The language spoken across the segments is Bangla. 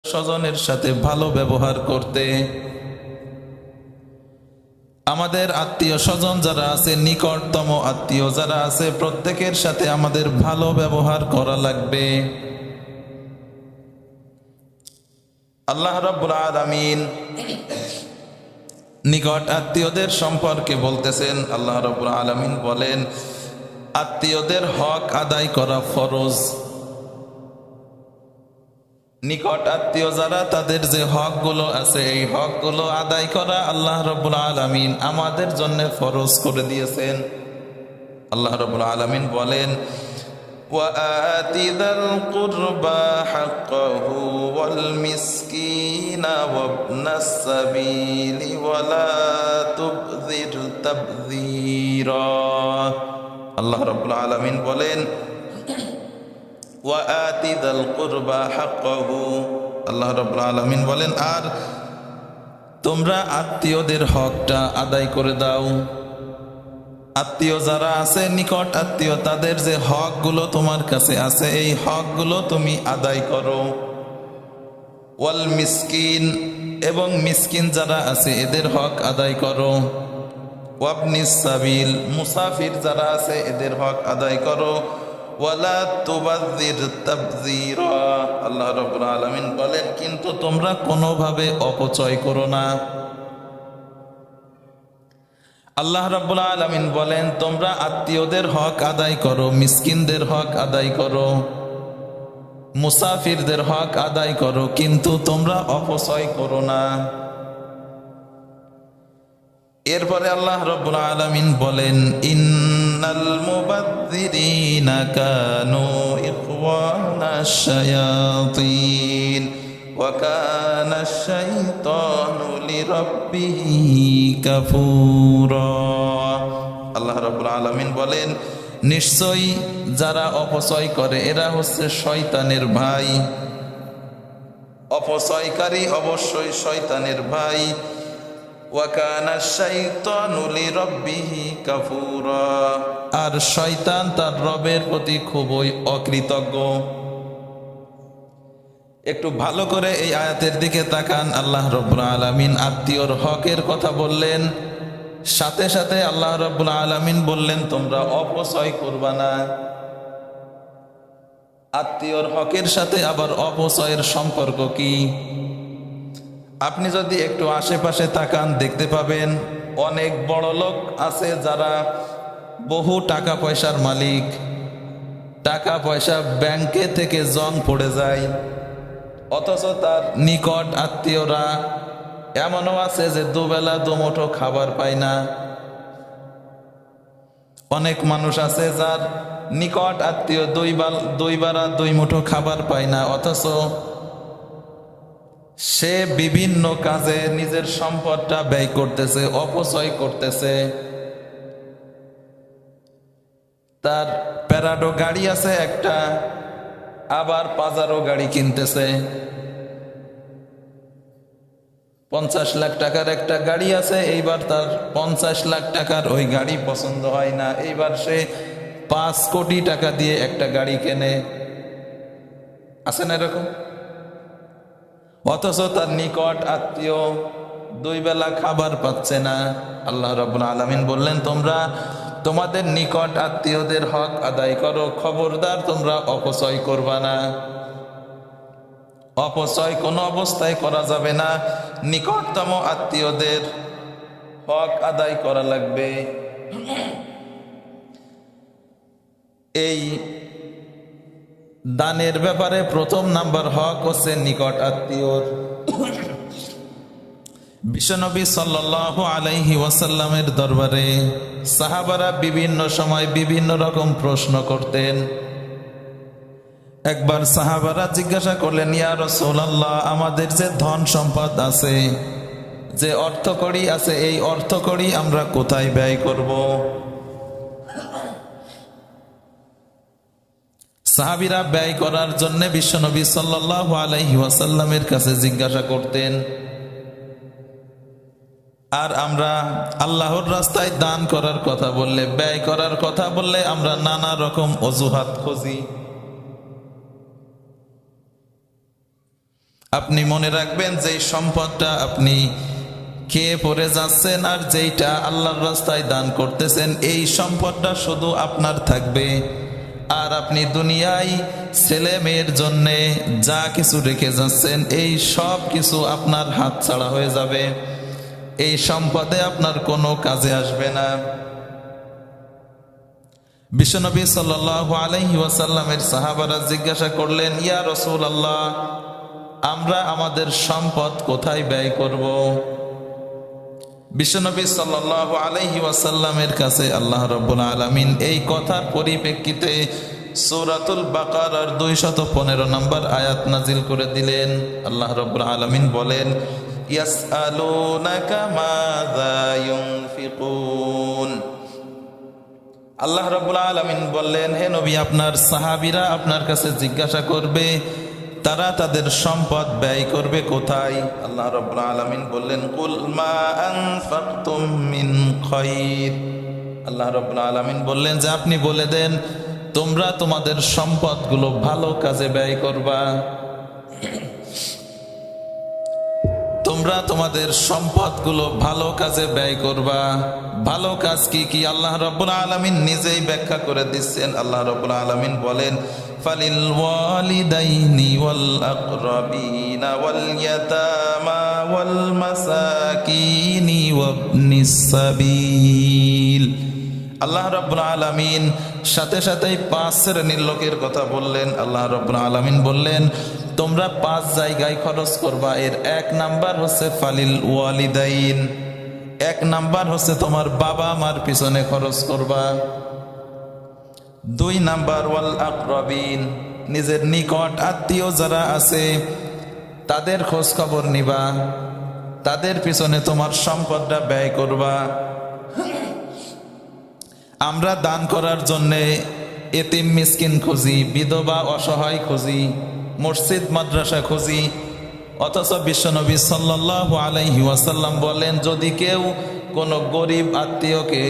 স্বজনের সাথে ভালো ব্যবহার করতে। আমাদের আত্মীয় স্বজন যারা আছে, নিকটতম আত্মীয় যারা আছে, প্রত্যেকের সাথে আমাদের ভালো ব্যবহার করা লাগবে। আল্লাহ রাব্বুল আলামিন নিকট আত্মীয়দের সম্পর্কে বলতেছেন। আল্লাহ রাব্বুল আলামিন বলেন, আত্মীয়দের হক আদায় করা ফরজ। নিকট আত্মীয় যারা, তাদের যে হকগুলো আছে, এই হকগুলো আদায় করা আল্লাহ রাব্বুল আলামিন আমাদের জন্য ফরজ করে দিয়েছেন। আল্লাহ রাব্বুল আলামিন বলেন, ওয়াআতি যাল কুরবা হাক্কাহু ওয়াল মিসকিনা ওয়াবনাস সাবিলি ওয়ালা তুবযির তাবযীরা। আল্লাহ রাব্বুল আলামিন বলেন, ওয়াআতি যাল কুরবা হাক্কাহু, আল্লাহ রাব্বুল আলামিন বলেন, আর তোমরা আত্মীয়দের হকটা আদায় করে দাও। আত্মীয় যারা আছে, নিকট আত্মীয়, তাদের যে হকগুলো তোমার কাছে আছে, এই হকগুলো তুমি আদায় করো। ওয়াল মিসকিন, এবং মিসকিন যারা আছে এদের হক আদায় করো। ওয়াবনিস সাবিল, মুসাফির যারা আছে এদের হক আদায় করো। ওয়ালা তুবাযির তাবযীরা, আল্লাহ রাব্বুল আলামিন বলেন, কিন্তু তোমরা কোনোভাবে অপচয় করো না। আল্লাহ রাব্বুল আলামিন বলেন, তোমরা আত্মীয়দের হক আদায় করো, মিসকিনদের হক আদায় করো, মুসাফিরদের হক আদায় করো, কিন্তু তোমরা অপচয় করো না। এরপরে আল্লাহ রাব্বুল আলামিন বলেন, ইন্নাল মুবাযযিরিনা কানু ইখওয়ানাশ শায়াতিন ওয়া কানাশ শাইতানু লিরাব্বিহি কাফুরা। আল্লাহ রাব্বুল আলামিন বলেন, নিশ্চয়ই যারা অপচয় করে এরা হচ্ছে শয়তানের ভাই। অপচয়কারী অবশ্যই শয়তানের ভাই। ওয়া কানাশ শাইতানু লিরাব্বিহি কাফুরা, আর শয়তান তার রবের প্রতি খুবই অকৃতজ্ঞ। একটু ভালো করে এই আয়াতের দিকে তাকান। আল্লাহ রাব্বুল আলামিন আত্মীয়র হকের কথা বললেন, সাথে সাথে আল্লাহ রাব্বুল আলামিন বললেন, তোমরা অপচয় করবা না। আত্মীয়র হকের সাথে আবার অপচয়ের সম্পর্ক কি? আপনি যদি একটু আশেপাশে তাকান, দেখতে পাবেন অনেক বড় লোক আছে যারা বহু টাকা পয়সার মালিক। টাকা পয়সা ব্যাংকে থেকে জং পড়ে যায়, অথচ তার নিকট আত্মীয়রা এমনও আছে যে দুবেলা দুমুঠো খাবার পায় না। অনেক মানুষ আছে যার নিকট আত্মীয় দুই বেলা দুই মুঠো খাবার পায় না, অথচ সে বিভিন্ন কাজে নিজের সম্পদটা ব্যয় করতেছে, অপচয় করতেছে। তার প্যারাডো গাড়ি আছে একটা, আবার পাজারো গাড়ি কিনতেছে। 50 লাখ টাকার একটা গাড়ি আছে, এইবার তার 50 লাখ টাকার ওই গাড়ি পছন্দ হয় না, এইবার সে 5 কোটি টাকা দিয়ে একটা গাড়ি কেনে। আছে না এরকম? অথচ তার নিকট আত্মীয় দুই বেলা খাবার পাচ্ছে না। আল্লাহ রাব্বুল আলামিন বললেন, তোমরা তোমাদের নিকট আত্মীয়দের হক আদায় করো, খবরদার তোমরা অপচয় করবা না। অপচয় কোনো অবস্থায় করা যাবে না। নিকটতম আত্মীয়দের হক আদায় করা লাগবে। এই দানের ব্যাপারে প্রথম নাম্বার হক হচ্ছে নিকট আত্মীয়র। বিশ্বনবী সাল্লাল্লাহু আলাইহি ওয়াসাল্লামের দরবারে সাহাবারা বিভিন্ন সময় বিভিন্ন রকম প্রশ্ন করতেন। একবার সাহাবারা জিজ্ঞাসা করলেন, ইয়া রাসূলুল্লাহ, আমাদের যে ধন সম্পদ আছে, যে অর্থকড়ি আছে, এই অর্থকড়ি আমরা কোথায় ব্যয় করব? সাহাবীরা ব্যয় করার জন্য বিশ্বনবী সাল্লাল্লাহু আলাইহি ওয়াসাল্লামের কাছে জিজ্ঞাসা করতেন। আর আমরা আল্লাহর রাস্তায় দান করার কথা বললে, ব্যয় করার কথা বললে আমরা নানা রকম অজুহাত খুঁজি। আপনি মনে রাখবেন যে সম্পদটা আপনি খেয়ে পড়ে যাচ্ছেন আর যেইটা আল্লাহর রাস্তায় দান করতেছেন, এই সম্পদটা শুধু আপনার থাকবে। আর আপনি দুনিয়ায় ছেলে মেয়ের জন্যে যা কিছু রেখে যাচ্ছেন, এই সব কিছু আপনার হাত ছাড়া হয়ে যাবে। এই সম্পদে আপনার কোনো কাজে আসবে না। বিশ্বনবী সাল্লাল্লাহু আলাইহি ওয়াসাল্লামের সাহাবারা জিজ্ঞাসা করলেন, ইয়া রাসূলুল্লাহ, আমরা আমাদের সম্পদ কোথায় ব্যয় করব? বিশ্বনবী সাল্লাল্লাহু আলাইহি ওয়াসাল্লামের কাছে আল্লাহ রাব্বুল আলামিন এই কথার পরিপ্রেক্ষিতে সূরাতুল বাকারার 215 নম্বর আয়াত নাজিল করে দিলেন। আল্লাহ রাব্বুল আলামিন বলেন, ইয়াসআলুনাকা মাযা ইউনফিকুন। আল্লাহ রাব্বুল আলামিন বললেন, হে নবী, আপনার সাহাবীরা আপনার কাছে জিজ্ঞাসা করবে তারা তাদের সম্পদ ব্যয় করবে কোথায়। আল্লাহ রাব্বুল আলামিন বললেন, কুল মা আনফাকতুম মিন খায়র। আল্লাহ রাব্বুল আলামিন বললেন যে আপনি বলে দেন তোমরা তোমাদের সম্পদগুলো ভালো কাজে ব্যয় করবা। তোমরা তোমাদের সম্পদগুলো ভালো কাজে ব্যয় করবা। ভালো কাজ কি কি আল্লাহ রাব্বুল আলামিন নিজেই ব্যাখ্যা করে দিচ্ছেন। আল্লাহ রাব্বুল আলামিন বলেন, ফালিল ওয়ালিদাইনি ওয়াল আকরাবিনা ওয়াল ইয়াতামা ওয়াল মাসাকিনি ওয়াবনিস সাবিল। আল্লাহ রাব্বুল আলামিন সাথে সাথেই 5 শ্রেণীর লোকের কথা বললেন। আল্লাহ রাব্বুল আলামিন বললেন তোমরা 5 জায়গায় খরচ করবা। এর 1 নাম্বার হচ্ছে ফালিল ওয়ালিদাইন, 1 নাম্বার হচ্ছে তোমার বাবা মার পিছনে খরচ করবা। 2 নাম্বার ওয়াল আকরাবিন, নিজের নিকট আত্মীয় যারা আছে তাদের খোঁজ খবর নিবা, তাদের পিছনে তোমার সম্পদটা ব্যয় করবা। আমরা দান করার জন্যে এতিম মিসকিন খুঁজি, বিধবা অসহায় খুঁজি, মসজিদ মাদ্রাসা খুঁজি, অথচ বিশ্বনবী সাল্লাল্লাহু আলাইহি ওয়াসাল্লাম বলেন যদি কেউ কোনো গরিব আত্মীয়কে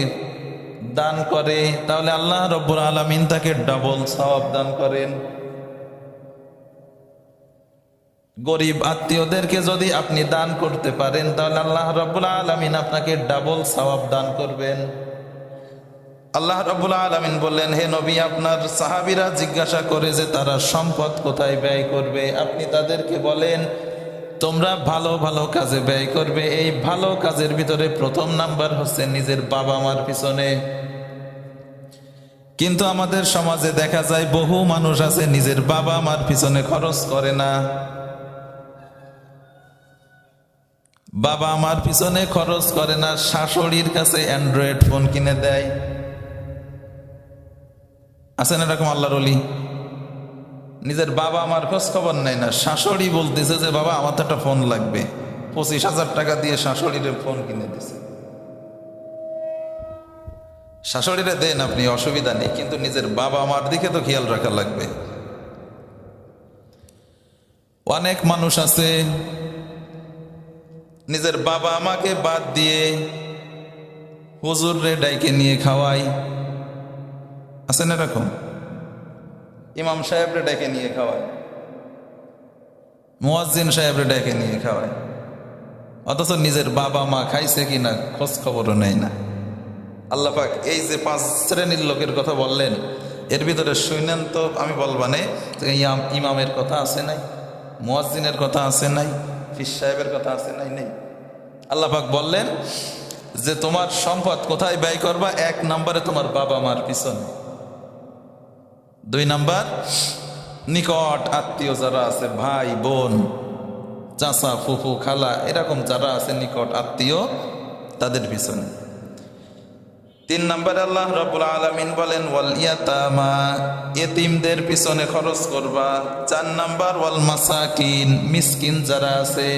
দান করে তাহলে আল্লাহ রাব্বুল আলামিন তাকে ডাবল সওয়াব দান করেন। গরিব আত্মীয়দেরকে যদি আপনি দান করতে পারেন তাহলে আল্লাহ রাব্বুল আলামিন আপনাকে ডাবল সওয়াব দান করবেন। আল্লাহ রাব্বুল আলামিন বললেন, হে নবী, আপনার সাহাবীরা জিজ্ঞাসা করে যে তারা সম্পদ কোথায় ব্যয় করবে, আপনি তাদেরকে বলেন তোমরা ভালো ভালো কাজে ব্যয় করবে। এই ভালো কাজের ভিতরে 1 নাম্বার হচ্ছে নিজের বাবা মার পিছনে। কিন্তু আমাদের সমাজে দেখা যায় বহু মানুষ আছে নিজের বাবা মার পিছনে খরচ করে না। বাবা মার পিছনে খরচ করে না, শাশুড়ির কাছে অ্যান্ড্রয়েড ফোন কিনে দেয়। আছেন এরকম আল্লাহর ওলি, নিজের বাবা আমার খোঁজ খবর নেয় না। শাশুড়ি বলতেছে যে বাবা আমার তো একটা ফোন লাগবে, 25,000 টাকা দিয়ে শাশুড়ির ফোন কিনে দিছে। শাশুড়িরে দেন আপনি, অসুবিধা নেই, কিন্তু নিজের বাবা মার দিকে তো খেয়াল রাখা লাগবে। অনেক মানুষ আছে নিজের বাবা আমাকে বাদ দিয়ে হুজুর রে ডাইকে নিয়ে খাওয়ায়। আছেন এরকম? ইমাম সাহেবরে ডেকে নিয়ে খাওয়ায়, মুয়াজ্জিন সাহেবরে ডেকে নিয়ে খাওয়ায়, অথচ নিজের বাবা মা খাইছে কিনা খোঁজ খবরও নেয় না। আল্লাহ পাক এই যে 5 শ্রেণীর লোকের কথা বললেন, এর ভিতরে শুনেন তো আমি বলবানে ইমামের কথা আছে নাই, মুয়াজ্জিনের কথা আছে নাই, পীর সাহেবের কথা আছে নাই? নেই। আল্লাহ পাক বললেন যে তোমার সম্পদ কোথায় ব্যয় করবা? 1 নম্বরে তোমার বাবা মার পিছনে, 2 নাম্বার নিকট আত্মীয় যারা আছে, ভাই বোন চাচা ফুফু খালা এরকম যারা আছে নিকট আত্মীয়, তাদের পিছনে। 3 নাম্বারে আল্লাহ রাব্বুল আলামিন বলেন ওয়াল ইয়াতামা, এতিমদের পিছনে খরচ করবা। 4 নাম্বার ওয়াল মাসাকিন, মিসকিন যারা আছে।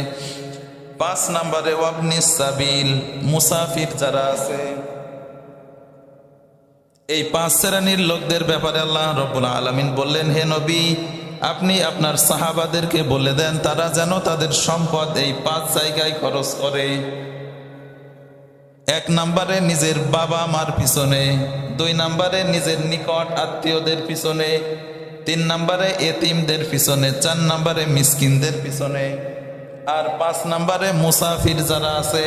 5 নাম্বারে ওয়াবনিস সাবিল, মুসাফির যারা আছে। এই 5 শ্রেণীর লোকদের ব্যাপারে আল্লাহ রাব্বুল আলামিন বললেন, হে নবী, আপনি আপনার সাহাবাদেরকে বলে দেন তারা যেন তাদের সম্পদ এই 5 জায়গায় খরচ করে। 1 নম্বরে নিজের বাবা মার পিছনে, 2 নম্বরে নিজের নিকট আত্মীয়দের পিছনে, 3 নম্বরে এতিমদের পিছনে, 4 নম্বরে মিসকিনদের পিছনে, আর 5 নম্বরে মুসাফির যারা আছে,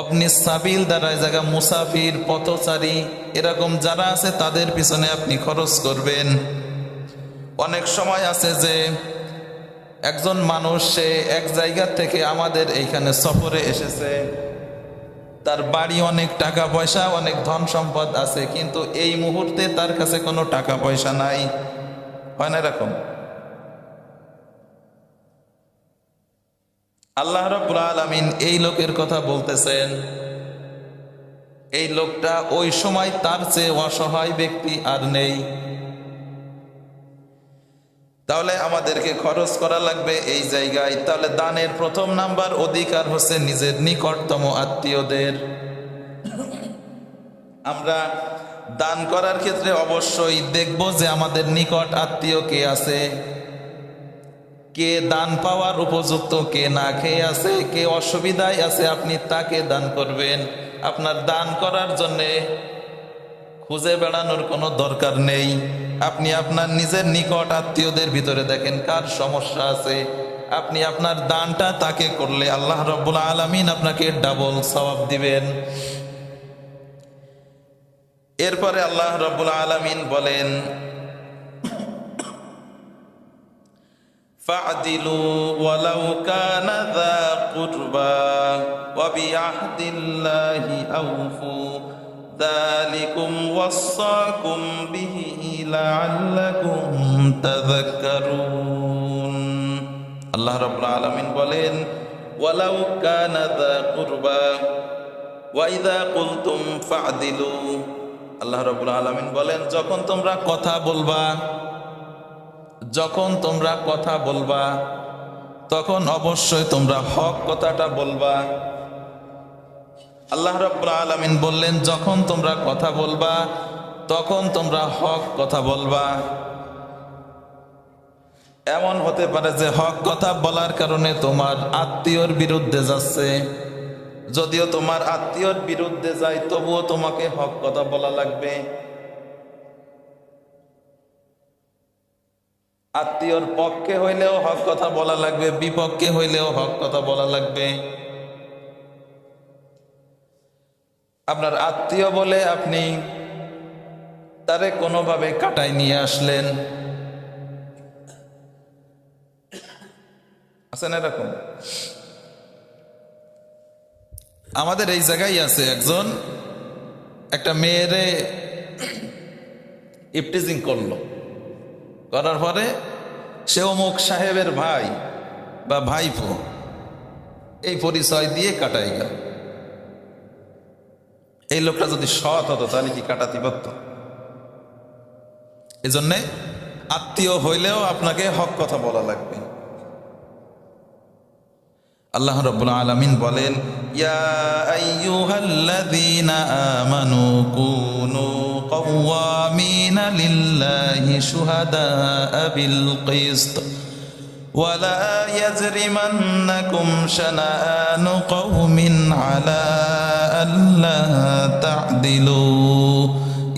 আপনি সাবিল দ্বারা জায়গা মুসাফির পথচারী এরকম যারা আছে তাদের পিছনে আপনি খরচ করবেন। অনেক সময় আছে যে একজন মানুষ সে এক জায়গা থেকে আমাদের এইখানে সফরে এসেছে, তার বাড়ি অনেক টাকা পয়সা অনেক ধন সম্পদ আছে, কিন্তু এই মুহূর্তে তার কাছে কোনো টাকা পয়সা নাই। হয় না এরকম? আল্লাহ রাব্বুল আলামিন এই লোকের কথা বলতেছেন। এই লোকটা ওই সময় তার চেয়ে অসহায় ব্যক্তি আর নেই। তাহলে আমাদেরকে খরচ করা লাগবে এই জায়গায়। তাহলে দানের প্রথম নাম্বার অধিকার হচ্ছে নিজের নিকটতম আত্মীয়দের। আমরা দান করার ক্ষেত্রে অবশ্যই দেখব যে আমাদের নিকট আত্মীয় কে আছে, কে দান পাওয়ার উপযুক্ত, কে না খেয়ে আছে, কে অসুবিধায় আছে, আপনি তাকে দান করবেন। আপনার দান করার জন্যে খুঁজে বেড়ানোর কোনো দরকার নেই। আপনি আপনার নিজের নিকট আত্মীয়দের ভিতরে দেখেন কার সমস্যা আছে, আপনি আপনার দানটা তাকে করলে আল্লাহ রাব্বুল আলামিন আপনাকে ডাবল সওয়াব দিবেন। এরপরে আল্লাহ রাব্বুল আলামিন বলেন, ফা'দিলু ওয়ালাউ কানা যা কুরবা ওয়া বিআহদিল্লাহি আওফু যালিকুম ওয়াসাকুম বিহি লাআল্লাকুম তাযাক্কারুন। আল্লাহ রাব্বুল আলামিন বলেন, ওয়ালাউ কানা যা কুরবা ওয়া ইযা কুলতুম ফা'দিলু। আল্লাহ রাব্বুল আলামিন বলেন, যখন তোমরা কথা বলবা, যখন তোমরা কথা বলবা তখন অবশ্যই তোমরা হক কথাটা বলবা। আল্লাহ রাব্বুল আলামিন বললেন, যখন তোমরা কথা বলবা তখন তোমরা হক কথা বলবা। এমন হতে পারে যে হক কথা বলার কারণে তোমার আত্মীয়র বিরুদ্ধে যাচ্ছে, যদিও তোমার আত্মীয়র বিরুদ্ধে যায় তবুও তোমাকে হক কথা বলা লাগবে। আত্মীয়র পক্ষে হইলেও হক কথা বলা লাগবে, বিপক্ষে হইলেও হক কথা বলা লাগবে। আপনার আত্মীয় বলে আপনি তারে কোনোভাবে কাটায় নিয়ে আসলেন, আছেন এরকম? আমাদের এই জায়গায় আছে একজন একটা মেয়েরে ইফটিজিং করলো, করার পরে সে অমুক সাহেবের ভাই বা ভাইপো এই পরিচয় দিয়ে কাটাই গেল। এই লোকটা যদি সৎ হতো তাহলে কি কাটাতে পারত? এই জন্যে আত্মীয় হইলেও আপনাকে হক কথা বলা লাগবে। আল্লাহ রাব্বুল আলামিন বলেন, ইয়া আইয়ুহাল্লাযীনা আমানু কুনু কাওয়ামিনা লিল্লাহি শুহাদাআ বিল কিসত ওয়া লা ইয়াজরিমান্নাকুম শানাআনু কওমিন আলা আল্লা তা'দিলু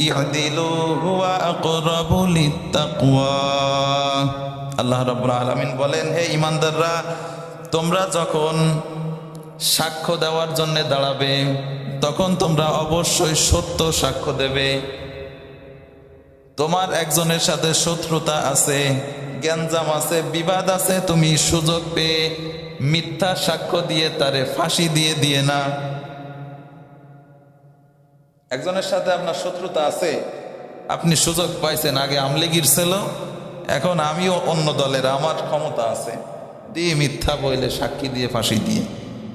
ই'দিলু হুয়া আকরাবু লিত্তাকওয়া। আল্লাহ রাব্বুল আলামিন বলেন, হে ঈমানদাররা, তোমরা যখন সাক্ষ্য দেওয়ার জন্য দাঁড়াবে তখন তোমরা অবশ্যই সত্য সাক্ষ্য দেবে। তোমার একজনের সাথে শত্রুতা আছে, গ্যাঞ্জাম আছে, বিবাদ আছে, তুমি সুযোগ পেয়ে মিথ্যা সাক্ষ্য দিয়ে তারে ফাঁসি দিয়ে না। একজনের সাথে আপনার শত্রুতা আছে, আপনি সুযোগ পাইছেন, আগে আমলিগির ছিল, এখন আমিও অন্য দলের, আমার ক্ষমতা আছে, দিয়ে মিথ্যা বইলে সাক্ষী দিয়ে ফাঁসি দিয়ে,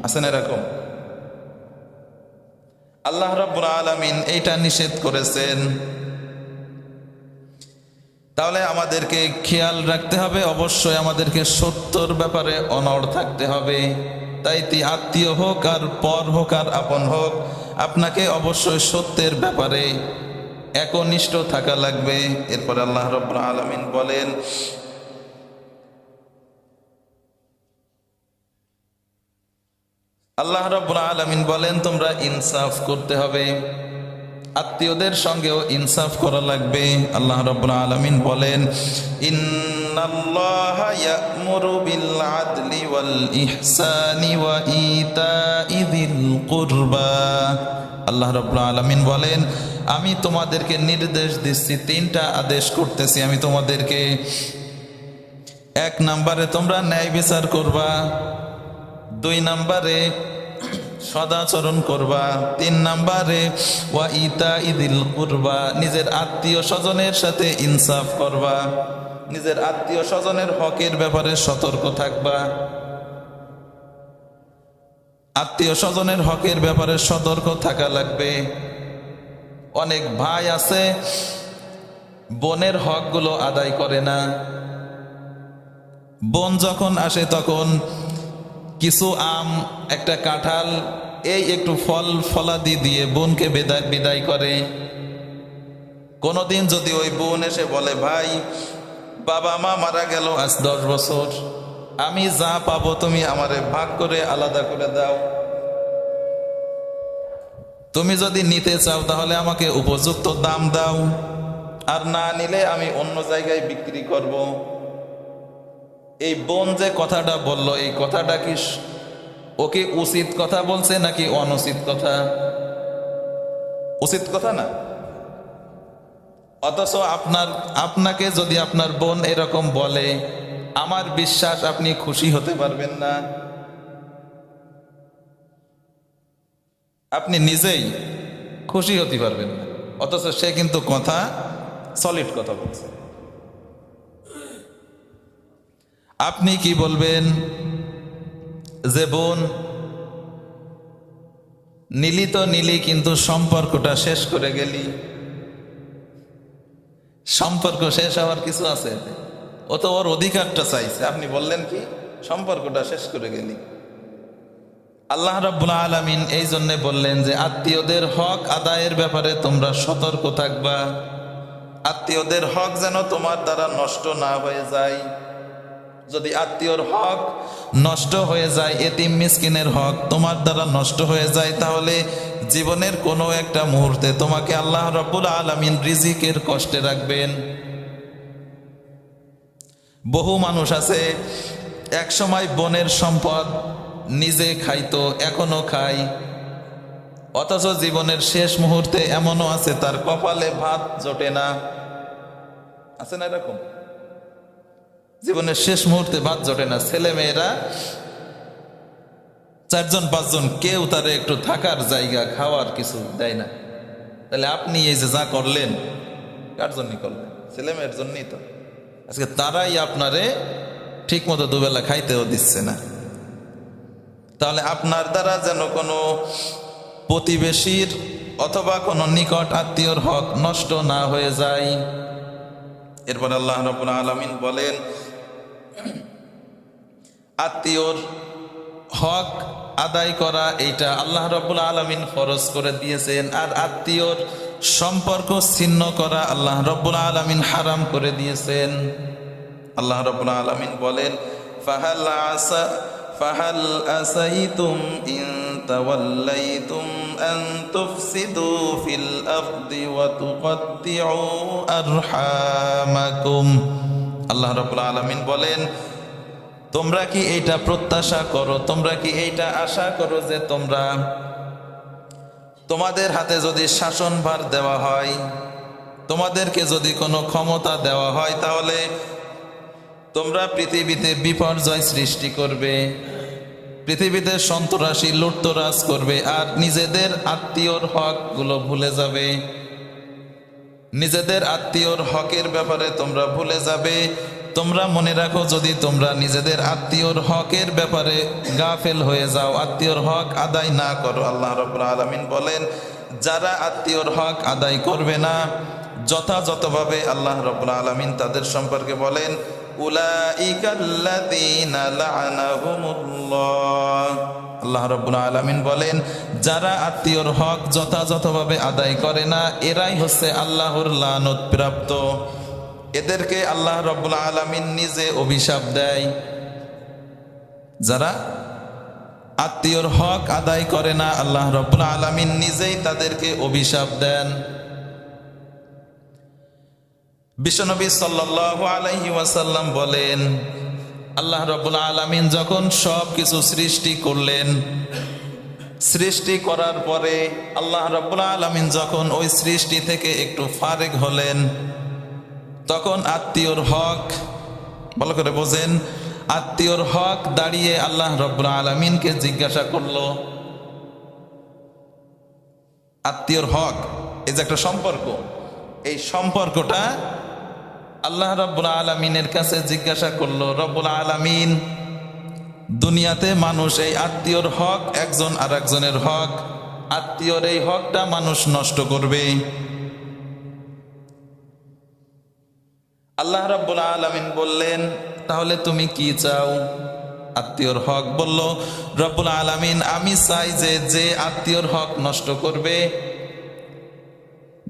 আছেন এরকম? আল্লাহ রাব্বুল আলামিন এইটা নিষেধ করেছেন। তাহলে আমাদেরকে খেয়াল রাখতে হবে, অবশ্যই আমাদেরকে সত্যর ব্যাপারে অনড় থাকতে হবে। তাই আত্মীয় হোক আর পর হোক আর আপন হোক, আপনাকে অবশ্যই সত্যের ব্যাপারে একনিষ্ঠ থাকা লাগবে। এরপরে আল্লাহ রাব্বুল আলামিন বলেন, আল্লাহ রাব্বুল আলামিন বলেন তোমরা ইনসাফ করতে হবে। আত্মীয়দের সঙ্গেও ইনসাফ করা লাগবে। আল্লাহ রাব্বুল আলামিন বলেন, ইন্নাল্লাহা ইয়া'মুরু বিল আদলি ওয়াল ইহসানি ওয়া ইতাই যিল কুরবা। আল্লাহ রাব্বুল আলামিন বলেন, আমি তোমাদেরকে নির্দেশ দিচ্ছি, তিনটা আদেশ করতেছি আমি তোমাদেরকে। এক নম্বরে তোমরা ন্যায় বিচার করবা, দুই নম্বরে সদাচরণ করবা, তিন নম্বরে ওয়া ইতাই যিল কুরবা, নিজের আত্মীয় স্বজনের সাথে ইনসাফ করবা, নিজের আত্মীয় স্বজনের হকের ব্যাপারে সতর্ক থাকবা। আত্মীয় স্বজনের হকের ব্যাপারে সতর্ক থাকা লাগবে। অনেক ভাই আছে বোনের হকগুলো আদায় করে না। বোন যখন আসে তখন কিছু আম, একটা কাঁঠাল, এই একটু ফল ফলাদি দিয়ে বোনকে বিদায় করে। কোনোদিন যদি ওই বোন এসে বলে, ভাই বাবা মা মারা গেল আজ 10 বছর, আমি যা পাবো তুমি আমারে ভাগ করে আলাদা করে দাও, তুমি যদি নিতে চাও তাহলে আমাকে উপযুক্ত দাম দাও, আর না নিলে আমি অন্য জায়গায় বিক্রি করব। এই বোন যে কথাটা বলল, এই কথাটা কি ওকে উচিত কথা বলছে নাকি অনুচিত কথা? উচিত কথা না। অথচ আপনাকে যদি আপনার বোন এরকম বলে, আমার বিশ্বাস আপনি খুশি হতে পারবেন না। আপনি নিজেই খুশি হতে পারবেন না, অথচ সে কিন্তু কথা সলিড কথা বলছে। আপনি কি বলবেন যে বোন নিলি তো নিলি, কিন্তু সম্পর্কটা শেষ করে গেলি। সম্পর্ক শেষ হওয়ার কিছু আছে? ও তো ওর অধিকারটা চাইছে, আপনি বললেন কি সম্পর্কটা শেষ করে গেলি। আল্লাহ রাব্বুল আলামিন এই জন্য বললেন যে আত্মীয়দের হক আদায়ের ব্যাপারে তোমরা সতর্ক থাকবা। আত্মীয়দের হক যেন তোমার দ্বারা নষ্ট না হয়ে যায়। যদি আত্মীয়র হক নষ্ট হয়ে যায়, এতিম মিসকিনের হক তোমার দ্বারা নষ্ট হয়ে যায়, তাহলে জীবনের কোনো একটা মুহূর্তে তোমাকে আল্লাহ রাব্বুল আলামিন রিজিকের কষ্টে রাখবেন। বহু মানুষ আছে এক সময় বোনের সম্পদ নিজে খাইতো, এখনো খায়, অথচ জীবনের শেষ মুহূর্তে এমনও আছে তার কপালে ভাত জোটে না। আছে না এরকম? জীবনের শেষ মুহূর্তে ভাত জোটে না, ছেলে মেয়েরা 4জন 5জন, কেউ তারে একটু থাকার জায়গা, খাওয়ার কিছু দেয় না। তাহলে আপনি এই যে যা করলেন, কার জন্যই করলেন? ছেলে মেয়ের জন্যই তো। আজকে তারাই আপনারে ঠিক মতো দুবেলা খাইতেও দিচ্ছে না। তাহলে আপনার দ্বারা যেন কোনো প্রতিবেশীর অথবা কোনো নিকট আত্মীয়র হক নষ্ট না হয়ে যায়। এরপর আল্লাহ রাব্বুল আলামিন বলেন, আত্মীয়র হক আদায় করা এইটা আল্লাহ রাব্বুল আলামিন ফরজ করে দিয়েছেন, আর আত্মীয়র সম্পর্ক ছিন্ন করা আল্লাহ রাব্বুল আলামিন হারাম করে দিয়েছেন। আল্লাহ রাব্বুল আলামিন বলেন, ফাহাল আসাইতুম ইন তাওয়াল্লাইতুম আন তুফসিদু ফিল আরদি ওয়া তুকাত্তিউ আরহামাকুম। আল্লাহ রাব্বুল আলামিন বলেন, তোমরা কি এইটা প্রত্যাশা করো, তোমরা কি এইটা আশা করো যে তোমাদের হাতে যদি শাসনভার দেওয়া হয়, তোমাদেরকে যদি কোনো ক্ষমতা দেওয়া হয়, তাহলে তোমরা পৃথিবীতে বিপর্যয় সৃষ্টি করবে, পৃথিবীতে সন্ত্রাসী লুটতরাজ করবে, আর নিজেদের আত্মীয়র হকগুলো ভুলে যাবে। নিজেদের আত্মীয়র হকের ব্যাপারে তোমরা ভুলে যাবে। তোমরা মনে রাখো, যদি তোমরা নিজেদের আত্মীয়র হকের ব্যাপারে গাফেল হয়ে যাও, আত্মীয়র হক আদায় না করো, আল্লাহ রাব্বুল আলামিন বলেন, যারা আত্মীয়র হক আদায় করবে না যথাযথভাবে, আল্লাহ রাব্বুল আলামিন তাদের সম্পর্কে বলেন, উলাইকাল্লাযীনা লা'নাহুমুল্লাহ। আল্লাহ রাব্বুল আলামিন বলেন, যারা আত্মীয়র হক যথাযথভাবে আদায় করে না, এরাই হচ্ছে আল্লাহর লানত প্রাপ্ত। এদেরকে আল্লাহ রাব্বুল আলামিন নিজে অভিশাপ দেয়। যারা আত্মীয়র হক আদায় করে না, আল্লাহ রাব্বুল আলামিন নিজেই তাদেরকে অভিশাপ দেন। বিশ্বনবী সাল্লাল্লাহু আলাইহি ওয়াসাল্লাম বলেন, আল্লাহ রাব্বুল আলামিন যখন সব কিছু সৃষ্টি করলেন, সৃষ্টি করার পরে আল্লাহ রাব্বুল আলামিন যখন ওই সৃষ্টি থেকে একটু ফারেক হলেন, তখন আত্মীয়র হক, ভালো করে বোঝেন, আত্মীয়র হক দাঁড়িয়ে আল্লাহ রাব্বুল আলামিনকে জিজ্ঞাসা করলো। আত্মীয়র হক, এই যে একটা সম্পর্ক, এই সম্পর্কটা আল্লাহ রাব্বুল আলামিনের কাছে জিজ্ঞাসা করলো। রাব্বুল আলামিন, দুনিয়াতে মানুষ এই আত্মীয়র হক, একজন আর একজনের হক, আত্মীয়র এই হকটা মানুষ নষ্ট করবে। আল্লাহ রাব্বুল আলামিন বললেন, তাহলে তুমি কি চাও? আত্মীয়র হক বলল, রাব্বুল আলামিন, আমি চাই যে আত্মীয়র হক নষ্ট করবে,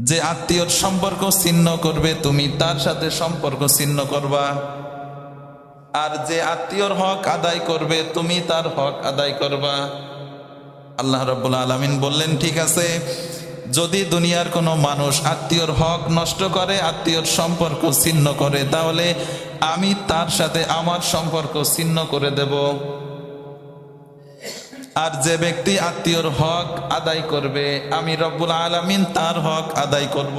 যে আত্মীয়র সম্পর্ক ছিন্ন করবে, তুমি তার সাথে সম্পর্ক ছিন্ন করবা, আর যে আত্মীয়র হক আদায় করবে, তুমি তার হক আদায় করবা। আল্লাহ রাব্বুল আলামিন বললেন, ঠিক আছে, যদি দুনিয়ার কোনো মানুষ আত্মীয়র হক নষ্ট করে, আত্মীয়র সম্পর্ক ছিন্ন করে, তাহলে আমি তার সাথে আমার সম্পর্ক ছিন্ন করে দেব। আর যে ব্যক্তি আত্মীয়র হক আদায় করবে, আমি রব্বুল আলামিন তার হক আদায় করব।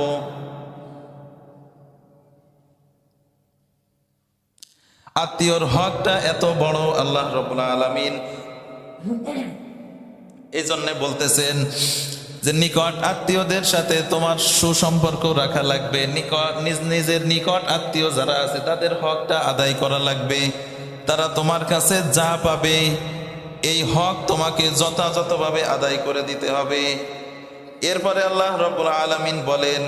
আত্মীয়র হকটা এত বড়, আল্লাহ রব্বুল আলামিন এই জন্য বলতেছেন যে নিকট আত্মীয়দের সাথে তোমার সুসম্পর্ক রাখা লাগবে। নিজের নিকট আত্মীয় যারা আছে তাদের হকটা আদায় করা লাগবে। তারা তোমার কাছে যা পাবে, এই হক তোমাকে যথাযথভাবে আদায় করে দিতে হবে। এরপরে আল্লাহ রাব্বুল আলামিন বলেন,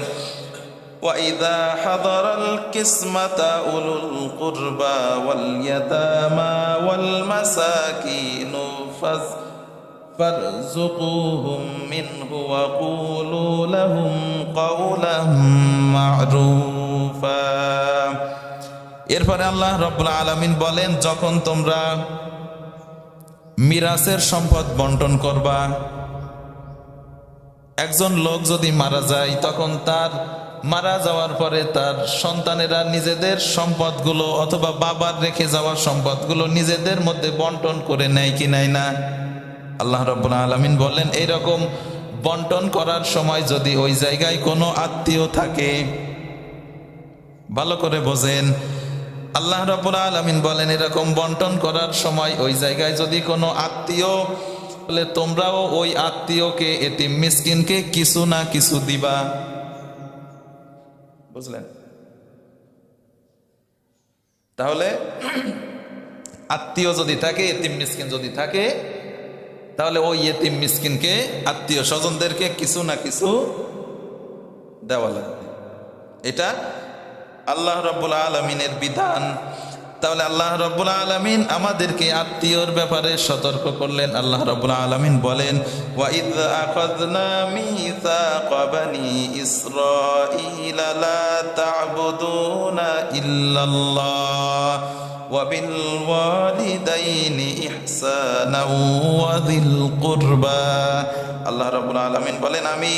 وَإِذَا حَضَرَ الْقِسْمَةَ أُولُو الْقُرْبَى وَالْيَتَامَى وَالْمَسَاكِينُ فَارْزُقُوهُم مِّنْهُ وَقُولُوا لَهُمْ قَوْلًا مَّعْرُوفًا। এরপরে আল্লাহ রাব্বুল আলামিন বলেন, যখন তোমরা মিরাসের সম্পদ বন্টন করবা, একজন লোক যদি মারা যায়, তখন তার মারা যাওয়ার পরে তার সন্তানেরা নিজেদের সম্পদগুলো অথবা বাবার রেখে যাওয়া সম্পদগুলো নিজেদের মধ্যে বন্টন করে নেয় কি নেয় না? আল্লাহ রাব্বুল আলামিন বলেন, এইরকম বন্টন করার সময় যদি ওই জায়গায় কোনো আত্মীয় থাকে, ভালো করে বোঝেন, আল্লাহ রাব্বুল আলামিন বলেন এরকম বন্টন করার সময় ওই জায়গায় যদি কোনো আত্মীয়, বলে তোমরাও ওই আত্মীয়কে, এতিম মিসকিনকে কিছু না কিছু দিবা। বুঝলেন? তাহলে আত্মীয় যদি থাকে, এতিম মিসকিন যদি থাকে, তাহলে ওই এতিম মিসকিনকে, আত্মীয় স্বজনদেরকে কিছু না কিছু দেওয়া লাগবে। এটা আল্লাহ রাব্বুল আলামিনের বিধান। তাহলে আল্লাহ রাব্বুল আলামিন আমাদেরকে আত্মীয়র ব্যাপারে সতর্ক করলেন। আল্লাহ রাব্বুল আলামিন বলেন, ওয়াইদ আখাযনা মিসাকা বানি ইসরাঈলা লা তা'বুদুনা ইল্লাল্লাহ ওয়া বিল ওয়ালিদাইনি ইহসানা ওয়া যিল কুরবা। আল্লাহ রাব্বুল আলামিন বলেন, আমি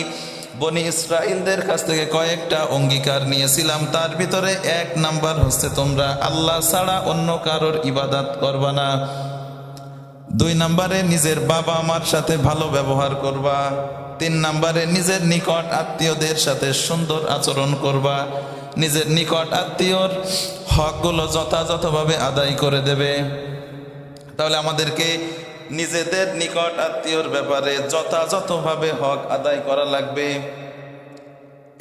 বনি ইসরাইলদের কাছ থেকে কয়েকটা অঙ্গীকার নিয়েছিলাম, তার ভিতরে 1 নাম্বার হচ্ছে তোমরা আল্লাহ ছাড়া অন্য কারোর ইবাদত করবা না। 2 নাম্বারে নিজের বাবা মার সাথে ভালো ব্যবহার করবা। 3 নাম্বারে নিজের নিকট আত্মীয়দের সাথে সুন্দর আচরণ করবা। নিজের নিকট আত্মীয়র হকগুলো যথাযথভাবে আদায় করে দেবে। তাহলে আমাদেরকে নিজেদের নিকট আত্মীয়র ব্যাপারে যথাযথভাবে হক আদায় করা লাগবে।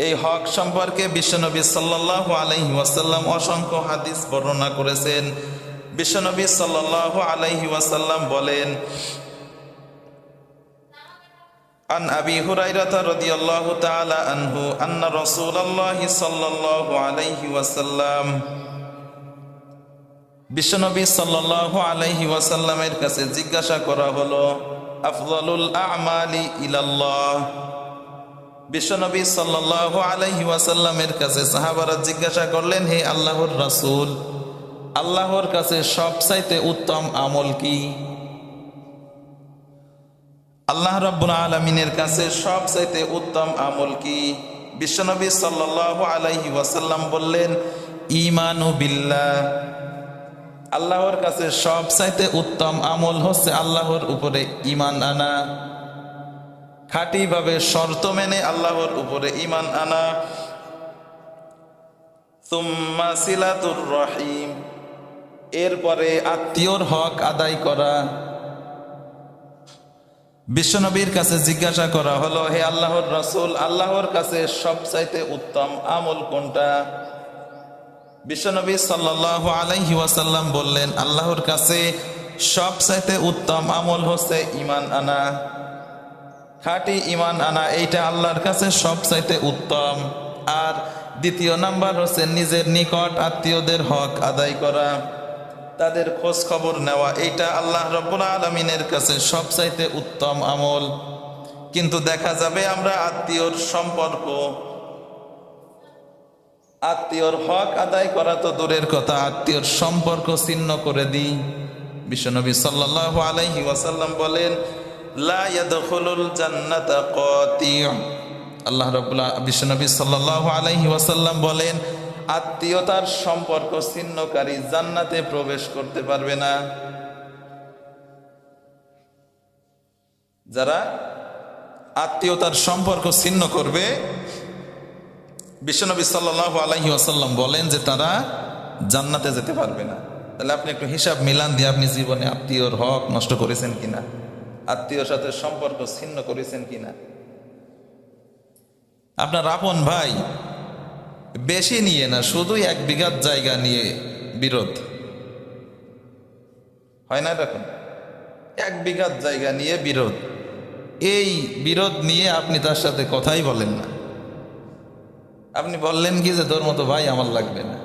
এই হক সম্পর্কে বিশ্বনবী সাল্লাল্লাহু আলাইহি ওয়াসাল্লাম অসংখ্য হাদিস বর্ণনা করেছেন। বিশ্বনবী সাল্লাল্লাহু আলাইহি ওয়াসাল্লাম বলেন, আন আবি হুরায়রা রাদিয়াল্লাহু তাআলা আনহু আন্না রাসূলুল্লাহি সাল্লাল্লাহু আলাইহি ওয়াসাল্লাম, বিশ্বনবী সাল্লাল্লাহু আলাইহি ওয়াসাল্লামের কাছে জিজ্ঞাসা করা হলো, আফযালুল আ'মালি ইলাল্লাহ। বিশ্বনবী সাল্লাল্লাহু আলাইহি ওয়াসাল্লামের কাছে সাহাবারা জিজ্ঞাসা করলেন, হে আল্লাহর রাসূল, আল্লাহর কাছে সবচাইতে উত্তম আমল কি? আল্লাহ রাব্বুল আলামিনের কাছে সবচাইতে উত্তম আমল কি? বিশ্বনবী সাল্লাল্লাহু আলাইহি ওয়াসাল্লাম বললেন, ঈমানু বিল্লাহ। আল্লাহর কাছে সবচাইতে উত্তম আমল হচ্ছে আল্লাহর উপরে ঈমান আনা, খাঁটিভাবে শর্ত মেনে আল্লাহর উপরে ঈমান আনা। সুম্মা সিলাতুর রহিম, এরপরে আত্মীয়র হক আদায় করা। বিশ্বনবীর কাছে জিজ্ঞাসা করা হলো, হে আল্লাহর রাসূল, আল্লাহর কাছে সবচাইতে উত্তম আমল কোনটা? বিশ্বনবী সাল্লাল্লাহু আলাইহি ওয়াসাল্লাম বললেন, আল্লাহর কাছে সবচাইতে উত্তম আমল হচ্ছে ঈমান আনা, খাঁটি ঈমান আনা। এইটা আল্লাহর কাছে সবচাইতে উত্তম। আর দ্বিতীয় নাম্বার হচ্ছে নিজের নিকট আত্মীয়দের হক আদায় করা, তাদের খোঁজ খবর নেওয়া। এইটা আল্লাহ রাব্বুল আলামিনের কাছে সবচাইতে উত্তম আমল। কিন্তু দেখা যাবে আমরা আত্মীয়র সম্পর্ক, আত্মীয়র হক আদায় করা তো দূরের কথা, আত্মীয়র সম্পর্ক ছিন্ন করে দিই। বিশ্বনবী সাল্লাল্লাহু আলাইহি ওয়াসাল্লাম বলেন, লা ইয়াদখুলুল জান্নাতা কাতি'। বিশ্বনবী সাল্লাল্লাহু আলাইহি ওয়াসাল্লাম বলেন, আত্মীয়তার সম্পর্ক ছিন্নকারী জান্নাতে প্রবেশ করতে পারবে না। যারা আত্মীয়তার সম্পর্ক ছিন্ন করবে, বিশ্বনবী সাল্লাল্লাহু আলাইহি ওয়াসাল্লাম বলেন যে তারা জান্নাতে যেতে পারবে না। তাহলে আপনি একটু হিসাব মিলান দিয়ে আপনি জীবনে আত্মীয়র হক নষ্ট করেছেন কিনা, আত্মীয়র সাথে সম্পর্ক ছিন্ন করেছেন কিনা। আপনার আপন ভাই বেশি নিয়ে না, শুধু 1 বিঘা জায়গা নিয়ে বিরোধ হয় না? দেখুন, 1 বিঘা জায়গা নিয়ে বিরোধ, এই বিরোধ নিয়ে আপনি তার সাথে কথাই বলেন না। আপনি বললেন কি যে তোর মতো ভাই আমার লাগবে না,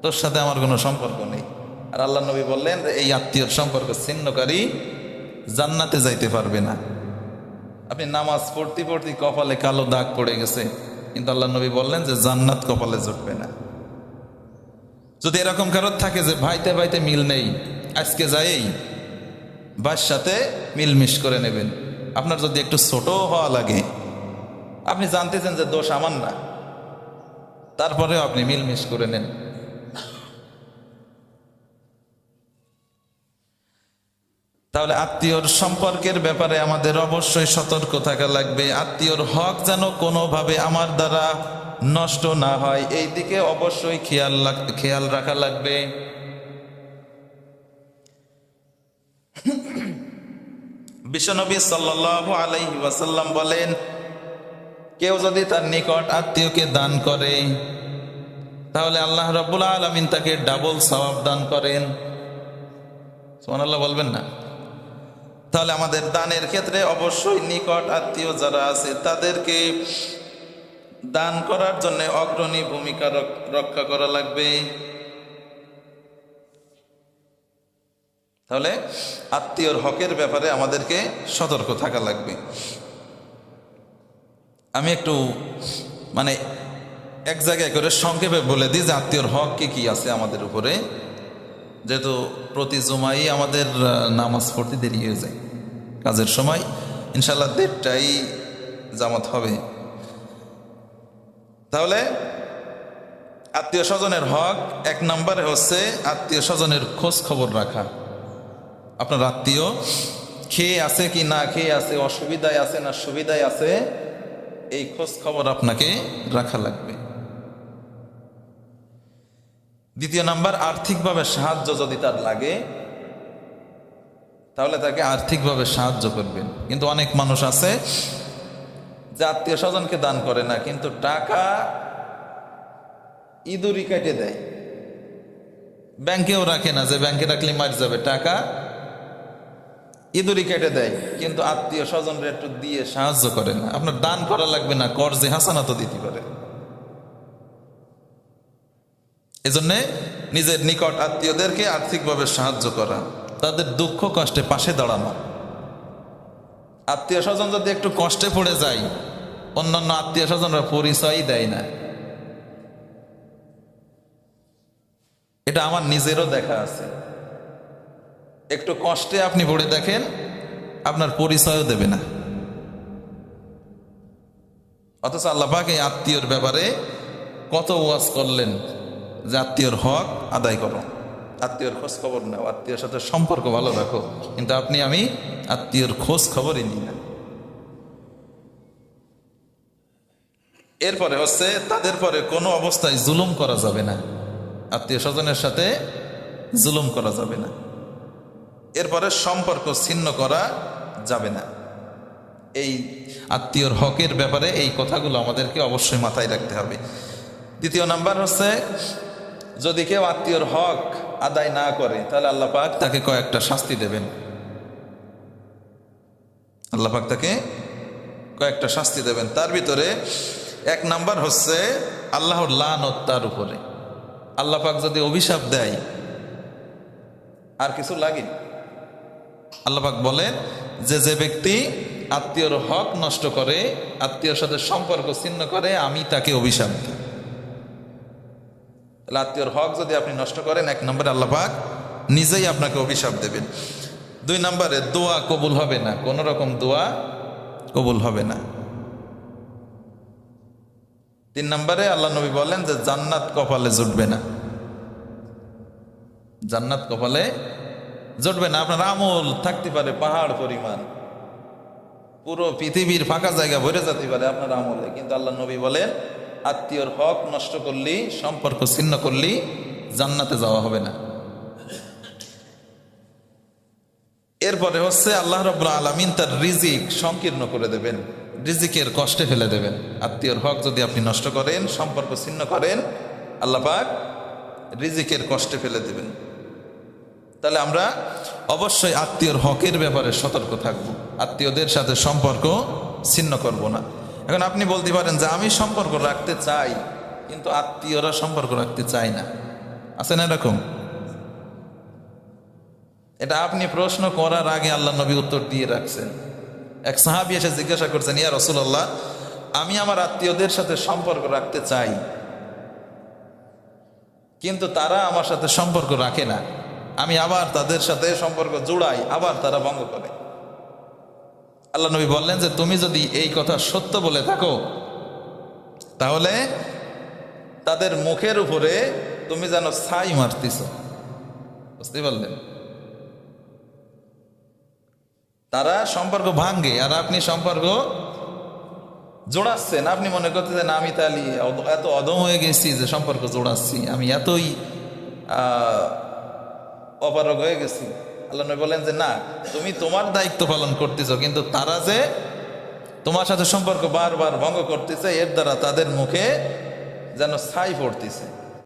তোর সাথে আমার কোনো সম্পর্ক নেই। আর আল্লাহ নবী বললেন যে এই আত্মীয়র সম্পর্ক ছিন্নকারী জান্নাতে যাইতে পারবে না। আপনি নামাজ পড়তে পড়তে কপালে কালো দাগ পড়ে গেছে, কিন্তু আল্লাহ নবী বললেন যে জান্নাত কপালে জুটবে না। যদি এরকম কারোর থাকে যে ভাইতে ভাইতে মিল নেই, আজকে যাই ভাইয়ের সাথে মিলমিশ করে নেবেন। আপনার যদি একটু ছোট হওয়া লাগে, আপনি জানতেছেন যে দোষ আমার না, তারপরেও আপনি মিলমিশ করে নেন। তাহলে আত্মীয়র সম্পর্কের ব্যাপারে আমাদের অবশ্যই সতর্ক থাকা লাগবে। আত্মীয়র হক যেন কোনোভাবে আমার দ্বারা নষ্ট না হয়, এই দিকে অবশ্যই খেয়াল রাখা লাগবে। বিশ্বনবী সাল্লাল্লাহু আলাইহি ওয়াসাল্লাম বলেন, কেউ যদি তার নিকট আত্মীয়কে দান করে, তাহলে আল্লাহ রাব্বুল আলামিন তাকে ডাবল সওয়াব দান করেন। সুবহানাল্লাহ বলবেন না? তাহলে আমাদের দানের ক্ষেত্রে অবশ্যই নিকট আত্মীয় যারা আছে তাদেরকে দান করার জন্য অগ্রণী ভূমিকা রক্ষা করা লাগবে। তাহলে আত্মীয়র হকের ব্যাপারে আমাদেরকে সতর্ক থাকা লাগবে। আমি একটু এক জায়গায় করে সংক্ষেপে বলে দিই যে আত্মীয়র হক কি আছে আমাদের উপরে, যেহেতু প্রতি জুমাই আমাদের নামাজ পড়তে দেরি হয়ে যায়, কাজের সময় ইনশাল্লাহ 1:30টায় জামাত হবে। তাহলে আত্মীয় স্বজনের হক 1 নম্বরে হচ্ছে আত্মীয় স্বজনের খোঁজ খবর রাখা। আপনার আত্মীয় খেয়ে আছে কি না খেয়ে আছে, অসুবিধায় আছে না সুবিধায় আছে, এই খোঁজ খবর আপনাকে রাখা লাগবে। দ্বিতীয় নাম্বার, আর্থিকভাবে সাহায্য যদি তার লাগে তাহলে তাকে আর্থিকভাবে সাহায্য করবেন। কিন্তু অনেক মানুষ আছে যে আত্মীয় স্বজনকে দান করে না, কিন্তু টাকা ইঁদুরি কেটে দেয়, ব্যাংকেও রাখে না, যে ব্যাংকে রাখলে মার যাবে, টাকা ইঁদুরি কেটে দেয়, কিন্তু আত্মীয় স্বজনরা একটু দিয়ে সাহায্য করে না। আপনার দান করা লাগবে না, কর্জে হাসানাত দিতে পারে। এজন্যে নিজের নিকট আত্মীয়দেরকে আর্থিকভাবে সাহায্য করা, তাদের দুঃখ কষ্টে পাশে দাঁড়ানো। আত্মীয় স্বজন যদি একটু কষ্টে পড়ে যায়, অন্যান্য আত্মীয় স্বজনরা পরিচয়ই দেয় না। এটা আমার নিজেরও দেখা আছে। একটু কষ্টে আপনি পড়ে দেখেন, আপনার পরিচয়ও দেবে না। অথচ আল্লাহ পাক এই আত্মীয়র ব্যাপারে কত ওয়াজ করলেন যে আত্মীয়র হক আদায় করো, আত্মীয়র খোঁজ খবর নাও, আত্মীয়র সাথে সম্পর্ক ভালো রাখো। কিন্তু আপনি আমি আত্মীয়র খোঁজ খবরই নিই না। এরপরে হচ্ছে তাদের পরে কোনো অবস্থায় জুলুম করা যাবে না, আত্মীয় স্বজনের সাথে জুলুম করা যাবে না। এরপরে সম্পর্ক ছিন্ন করা যাবে না। এই আত্মীয়র হকের ব্যাপারে এই কথাগুলো আমাদেরকে অবশ্যই মাথায় রাখতে হবে। দ্বিতীয় নাম্বার হচ্ছে, যদি কেউ আত্মীয়র হক আদায় না করে তাহলে আল্লাহ পাক তাকে কয়েকটা শাস্তি দেবেন। আল্লাহ পাক তাকে কয়েকটা শাস্তি দেবেন। তার ভিতরে এক নাম্বার হচ্ছে আল্লাহর লানত তার উপরে। আল্লাহ পাক যদি অভিশাপ দেয়, আর কিছু লাগে। আল্লাহ পাক বলেন যে যে ব্যক্তি আত্মীয়র হক নষ্ট করে, আত্মীয়র সাথে সম্পর্ক ছিন্ন করে, আমি তাকে অভিশাপ দিই। তাহলে আত্মীয়র হক যদি আপনি নষ্ট করেন, এক নম্বরে আল্লাহ পাক নিজেই আপনাকে অভিশাপ দেবেন। দুই নম্বরে দোয়া কবুল হবে না, কোন রকম দোয়া কবুল হবে না। তিন নম্বরে আল্লাহ নবী বলেন যে জান্নাত কপালে জুটবে না, জান্নাত কপালে জুটবে না। আপনার আমল থাকতে পারে পাহাড় পরিমাণ, পুরো পৃথিবীর ফাঁকা জায়গা ভরে যেতে পারে আপনার আমলে, কিন্তু আল্লাহ নবী বলেন আত্মীয়র হক নষ্ট করলি, সম্পর্ক ছিন্ন করলি, জান্নাতে যাওয়া হবে না। এরপরে হচ্ছে আল্লাহ রাব্বুল আলামিন তার রিজিক সংকীর্ণ করে দেবেন, রিজিকের কষ্টে ফেলে দেবেন। আত্মীয়র হক যদি আপনি নষ্ট করেন, সম্পর্ক ছিন্ন করেন, আল্লাহ পাক রিজিকের কষ্টে ফেলে দেবেন। তাহলে আমরা অবশ্যই আত্মীয়র হকের ব্যাপারে সতর্ক থাকব, আত্মীয়দের সাথে সম্পর্ক ছিন্ন করব না। এখন আপনি বলতে পারেন যে আমি সম্পর্ক রাখতে চাই, কিন্তু আত্মীয়রা সম্পর্ক রাখতে চায় না। আছে না এরকম? এটা আপনি প্রশ্ন করার আগে আল্লাহ নবী উত্তর দিয়ে রাখছেন। এক সাহাবী এসে জিজ্ঞাসা করছেন, ইয়া রাসূলুল্লাহ, আমি আমার আত্মীয়দের সাথে সম্পর্ক রাখতে চাই, কিন্তু তারা আমার সাথে সম্পর্ক রাখে না। আমি আবার তাদের সাথে সম্পর্ক জোড়াই, আবার তারা ভঙ্গ করে। আল্লাহ নবী বললেন যে তুমি যদি এই কথা সত্য বলে থাকো, তাহলে তাদের মুখের উপরে তুমি যেন ছাই মারতেছ। বুঝতে পারলেন? তারা সম্পর্ক ভাঙ্গে আর আপনি সম্পর্ক জোড়াচ্ছেন। আপনি মনে করতেছেন আমি তাহলে এত অদম হয়ে গেছি যে সম্পর্ক জোড়াচ্ছি, আমি এতই অপারগ হয়ে গেছি। আল্লাহ নবী বলেন যে না, তুমি তোমার দায়িত্ব পালন করতেছো, কিন্তু তারা যে তোমার সাথে সম্পর্ক বারবার ভঙ্গ করতেছে, এর দ্বারা তাদের মুখে যেন ছাই পড়তেছে।